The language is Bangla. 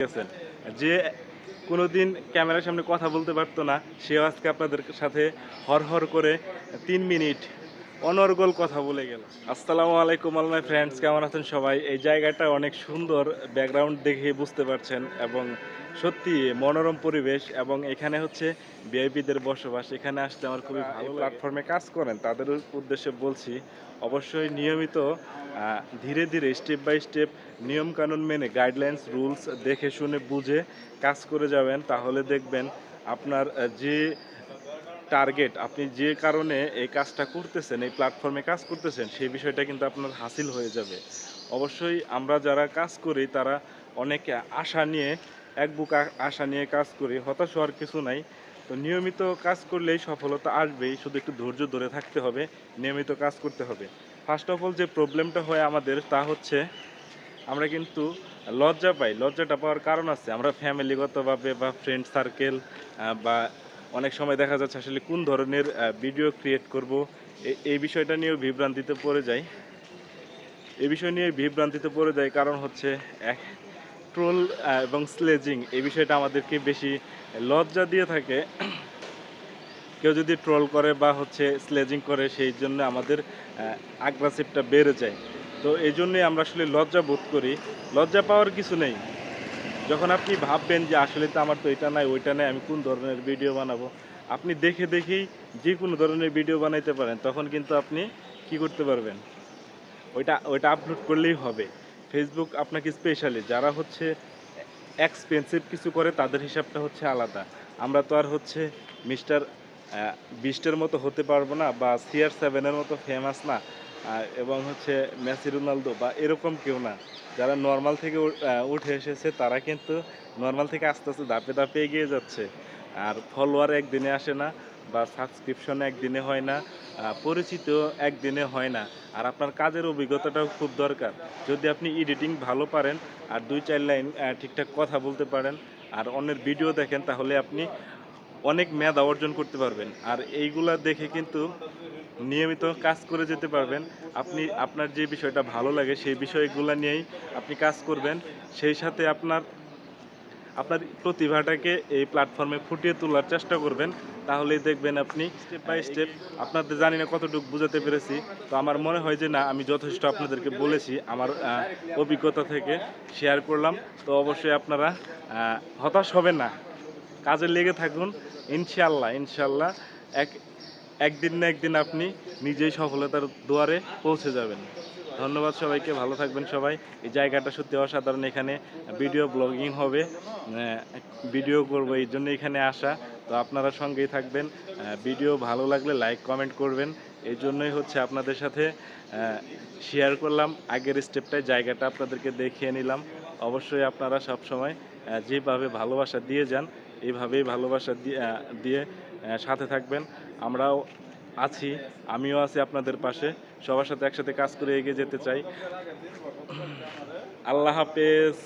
গেছেন যে কোনোদিন ক্যামেরার সামনে কথা বলতে পারতো না, সেও আজকে আপনাদের সাথে হর করে ৩ মিনিট অনর্গল কথা বলে গেল। আসসালামু আলাইকুম অল মাই ফ্রেন্ডস, কেমন আছেন সবাই? এই জায়গাটা অনেক সুন্দর, ব্যাকগ্রাউন্ড দেখে বুঝতে পারছেন, এবং সত্যি মনোরম পরিবেশ, এবং এখানে হচ্ছে ভিআইপিদের বসবাস। এখানে আসতে আমার খুবই ভালো লাগে। প্ল্যাটফর্মে কাজ করেন তাদের উদ্দেশ্যে বলছি, অবশ্যই নিয়মিত ধীরে ধীরে স্টেপ বাই স্টেপ নিয়মকানুন মেনে গাইডলাইন্স রুলস দেখে শুনে বুঝে কাজ করে যাবেন, তাহলে দেখবেন আপনার যে টার্গেট, আপনি যে কারণে এই কাজটা করতেছেন, এই প্ল্যাটফর্মে কাজ করতেছেন, সেই বিষয়টা কিন্তু আপনার হাসিল হয়ে যাবে। অবশ্যই আমরা যারা কাজ করি তারা অনেক আশা নিয়ে, এক বুক আশা নিয়ে কাজ করি, হতাশ হওয়ার কিছু নাই। তো নিয়মিত কাজ করলেই সফলতা আসবেই, শুধু একটু ধৈর্য ধরে থাকতে হবে, নিয়মিত কাজ করতে হবে। ফার্স্ট অফ অল যে প্রবলেমটা হয় আমাদের, তা হচ্ছে আমরা কিন্তু লজ্জা পাই। লজ্জাটা পাওয়ার কারণ আছে, আমরা ফ্যামিলিগতভাবে বা ফ্রেন্ড সার্কেল বা অনেক সময় দেখা যাচ্ছে আসলে কোন ধরনের ভিডিও ক্রিয়েট করব, এই বিষয়টা নিয়েও বিভ্রান্তিতে পড়ে যাই। এই বিষয় নিয়ে বিভ্রান্তিতে পড়ে যায়, কারণ হচ্ছে এক ট্রোল এবং স্লেজিং, এই বিষয়টা আমাদেরকে বেশি লজ্জা দিয়ে থাকে। কেউ যদি ট্রোল করে বা হচ্ছে স্লেজিং করে, সেই জন্য আমাদের আগ্রাসিভটা বেড়ে যায়। তো এই জন্যই আমরা আসলে লজ্জা বোধ করি। লজ্জা পাওয়ার কিছু নেই। যখন আপনি ভাববেন যে আসলে তো আমার তো এটা নাই ওইটা নাই, আমি কোন ধরনের ভিডিও বানাবো, আপনি দেখে দেখেই যে কোনো ধরনের ভিডিও বানাইতে পারেন, তখন কিন্তু আপনি কি করতে পারবেন, ওইটা ওইটা আপলোড করলেই হবে। ফেসবুক আপনাকে স্পেশালি যারা হচ্ছে এক্সপেন্সিভ কিছু করে, তাদের হিসাবটা হচ্ছে আলাদা। আমরা তো আর হচ্ছে মিস্টার বিস্টের মতো হতে পারবো না, বা CR7-এর মতো ফেমাস না, এবং হচ্ছে মেসি রোনালদো বা এরকম কেউ না। যারা নর্মাল থেকে উঠে এসেছে, তারা কিন্তু নর্মাল থেকে আস্তে আস্তে ধাপে ধাপে এগিয়ে যাচ্ছে। আর ফলোয়ার একদিনে আসে না, বা সাবস্ক্রিপশন একদিনে হয় না, পরিচিত একদিনে হয় না। আর আপনার কাজের অভিজ্ঞতাটাও খুব দরকার। যদি আপনি এডিটিং ভালো পারেন, আর ২-৪ লাইন ঠিকঠাক কথা বলতে পারেন, আর অন্যের ভিডিও দেখেন, তাহলে আপনি অনেক মেধা অর্জন করতে পারবেন। আর এইগুলা দেখে কিন্তু নিয়মিত কাজ করে যেতে পারবেন। আপনি আপনার যে বিষয়টা ভালো লাগে, সেই বিষয়গুলো নিয়েই আপনি কাজ করবেন। সেই সাথে আপনার আপনার প্রতিভাটাকে এই প্ল্যাটফর্মে ফুটিয়ে তোলার চেষ্টা করবেন। তাহলেই দেখবেন আপনি স্টেপ বাই স্টেপ, আপনাদের জানি না কতটুকু বুঝাতে পেরেছি। তো আমার মনে হয় যে না, আমি যথেষ্ট আপনাদেরকে বলেছি, আমার অভিজ্ঞতা থেকে শেয়ার করলাম। তো অবশ্যই আপনারা হতাশ হবেন না, কাজে লেগে থাকুন। ইনশাআল্লাহ, ইনশাআল্লাহ এক একদিন না একদিন আপনি নিজেই সফলতার দুয়ারে পৌঁছে যাবেন। ধন্যবাদ সবাইকে, ভালো থাকবেন সবাই। এই জায়গাটা সত্যি অসাধারণ। এখানে ভিডিও ব্লগিং হবে, ভিডিও করবো, এই জন্য এখানে আসা। তো আপনারা সঙ্গেই থাকবেন। ভিডিও ভালো লাগলে লাইক কমেন্ট করবেন। এই জন্যই হচ্ছে আপনাদের সাথে শেয়ার করলাম আগের স্টেপটায়, জায়গাটা আপনাদেরকে দেখিয়ে নিলাম। অবশ্যই আপনারা সবসময় যেভাবে ভালোবাসা দিয়ে যান, এইভাবেই ভালোবাসা দিয়ে সাথে থাকবেন। আমরাও আছি, আমিও আছি আপনাদের পাশে। সবার সাথে একসাথে কাজ করে এগিয়ে যেতে চাই। আল্লাহ হাফেজ।